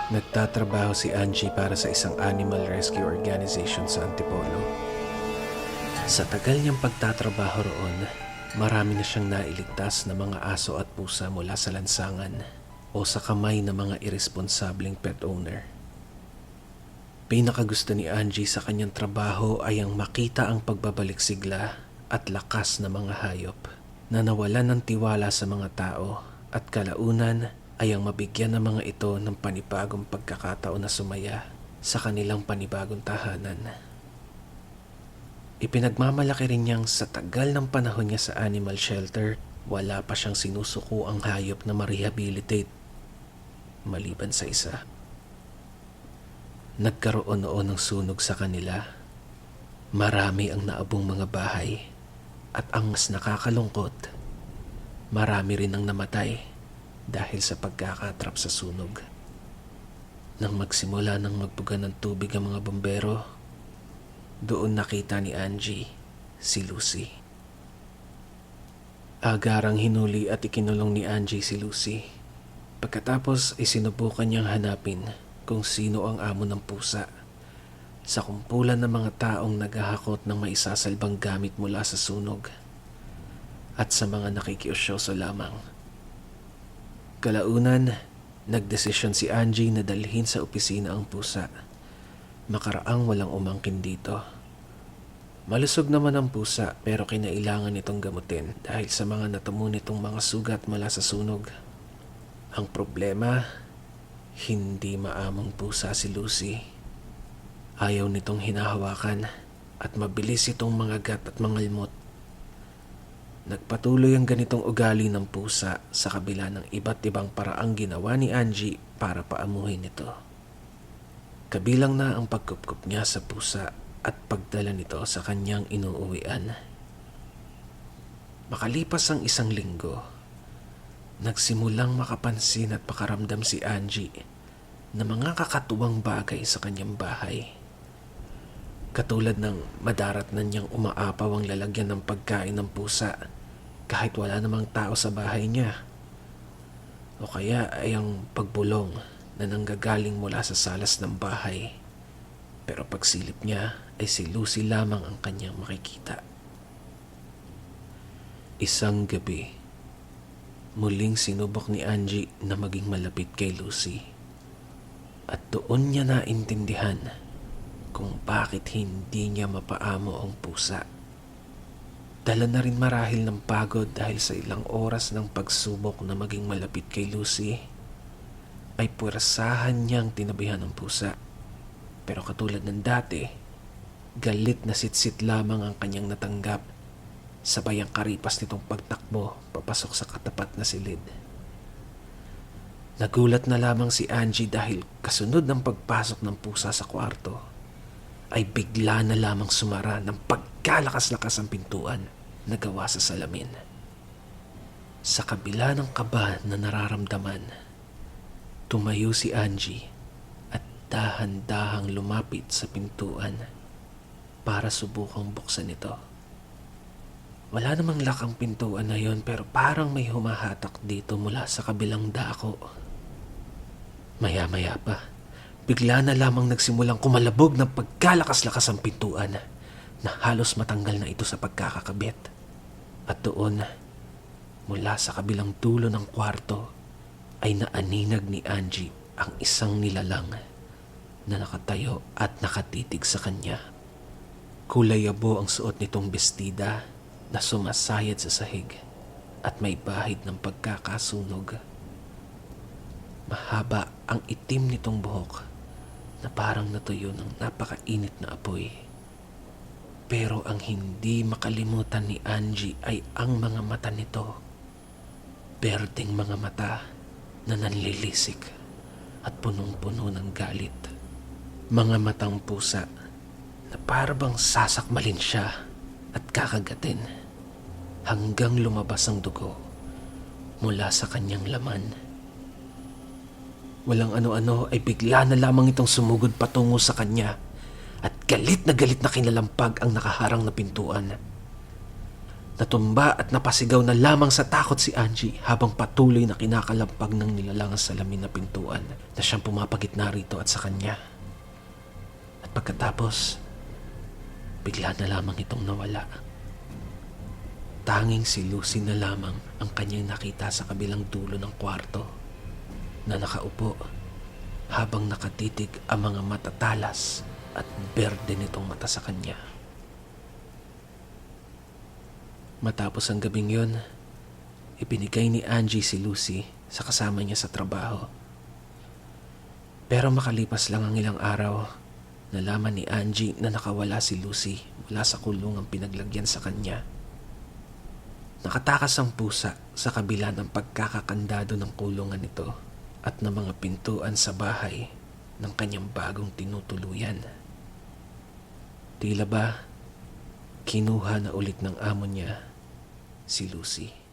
Nagtatrabaho si Angie para sa isang animal rescue organization sa Antipolo. Sa tagal niyang pagtatrabaho roon, marami na siyang nailigtas na mga aso at pusa mula sa lansangan o sa kamay ng mga irresponsableng pet owner. Pinakagusto ni Angie sa kanyang trabaho ay ang makita ang pagbabalik sigla at lakas ng mga hayop na nawalan ng tiwala sa mga tao at kalaunan ay ang mabigyan ng mga ito ng panibagong pagkakataon na sumaya sa kanilang panibagong tahanan. Ipinagmamalaki rin niyang sa tagal ng panahon niya sa animal shelter, wala pa siyang sinusuko ang hayop na ma-rehabilitate maliban sa isa. Nagkaroon noon ng sunog sa kanila. Marami ang naabong mga bahay at ang mas nakakalungkot, marami rin ang namatay dahil sa pagkakatrap sa sunog. Nang magsimula ng magbuga ng tubig ang mga bombero, doon nakita ni Angie si Lucy. Agarang hinuli at ikinulong ni Angie si Lucy. Pagkatapos ay sinubukan niyang hanapin kung sino ang amo ng pusa sa kumpulan ng mga taong naghahakot ng maisasalbang gamit mula sa sunog at sa mga nakikiusyoso lamang. Kalaunan, nagdesisyon si Angie na dalhin sa opisina ang pusa. Makaraang walang umangkin dito. Malusog naman ang pusa pero kinailangan itong gamutin dahil sa mga natamo nitong mga sugat mula sa sunog. Ang problema, hindi maamong pusa si Lucy. Ayaw nitong hinahawakan at mabilis itong mangagat at mangalmot. Nagpatuloy ang ganitong ugali ng pusa sa kabila ng iba't ibang paraang ginawa ni Angie para paamuhin ito. Kabilang na ang pagkupkup niya sa pusa at pagdala nito sa kanyang inuuwian. Makalipas ang isang linggo, nagsimulang makapansin at pakaramdam si Angie na mga kakatuwang bagay sa kanyang bahay. Katulad ng madarat na niyang umaapaw ang lalagyan ng pagkain ng pusa kahit wala namang tao sa bahay niya. O kaya ay ang pagbulong na nanggagaling mula sa salas ng bahay. Pero pagsilip niya ay si Lucy lamang ang kanyang makikita. Isang gabi, muling sinubok ni Angie na maging malapit kay Lucy. At doon niya naintindihan kung bakit hindi niya mapaamo ang pusa. Dala na rin marahil ng pagod dahil sa ilang oras ng pagsubok na maging malapit kay Lucy, ay puwersahan niyang tinabihan ng pusa. Pero katulad ng dati, galit na sitsit lamang ang kanyang natanggap, sabay ang karipas nitong pagtakbo papasok sa katapat na silid. Nagulat na lamang si Angie dahil kasunod ng pagpasok ng pusa sa kwarto, ay bigla na lamang sumara ng pagkalakas-lakas ang pintuan na gawa sa salamin. Sa kabila ng kaba na nararamdaman, tumayo si Angie at dahan-dahang lumapit sa pintuan para subukang buksan ito. Wala namang lock ang pintuan na yon pero parang may humahatak dito mula sa kabilang dako. Maya-maya pa, bigla na lamang nagsimulang kumalabog ng pagkalakas-lakas ang pintuan na halos matanggal na ito sa pagkakakabit. At doon, mula sa kabilang dulo ng kwarto, ay naaninag ni Angie ang isang nilalang na nakatayo at nakatitig sa kanya. Kulay yabo ang suot nitong bestida na sumasayad sa sahig at may bahid ng pagkakasunog. Mahaba ang itim nitong buhok na parang natuyo ng napakainit na apoy. Pero ang hindi makalimutan ni Angie ay ang mga mata nito. Berdeng mga mata na nanlilisik at punong-puno ng galit. Mga matang pusa na parabang sasakmalin siya at kakagatin hanggang lumabas ang dugo mula sa kanyang laman. Walang ano-ano ay bigla na lamang itong sumugod patungo sa kanya at galit na kinalampag ang nakaharang na pintuan. Natumba at napasigaw na lamang sa takot si Angie habang patuloy na kinakalampag ng nilalang sa salamin na pintuan na siyang pumapagitna rito at sa kanya. At pagkatapos, bigla na lamang itong nawala. Tanging si Lucy na lamang ang kanyang nakita sa kabilang dulo ng kwarto na nakaupo habang nakatitig ang mga matatalas at berde nitong mata sa kanya. Matapos ang gabing yon, ibinigay ni Angie si Lucy sa kasama niya sa trabaho. Pero makalipas lang ang ilang araw, nalaman ni Angie na nakawala si Lucy mula sa kulungang pinaglagyan sa kanya. Nakatakas ang pusa sa kabila ng pagkakakandado ng kulungan nito at ng mga pintuan sa bahay ng kanyang bagong tinutuluyan. Tila ba, kinuha na ulit ng amo niya si Lucy.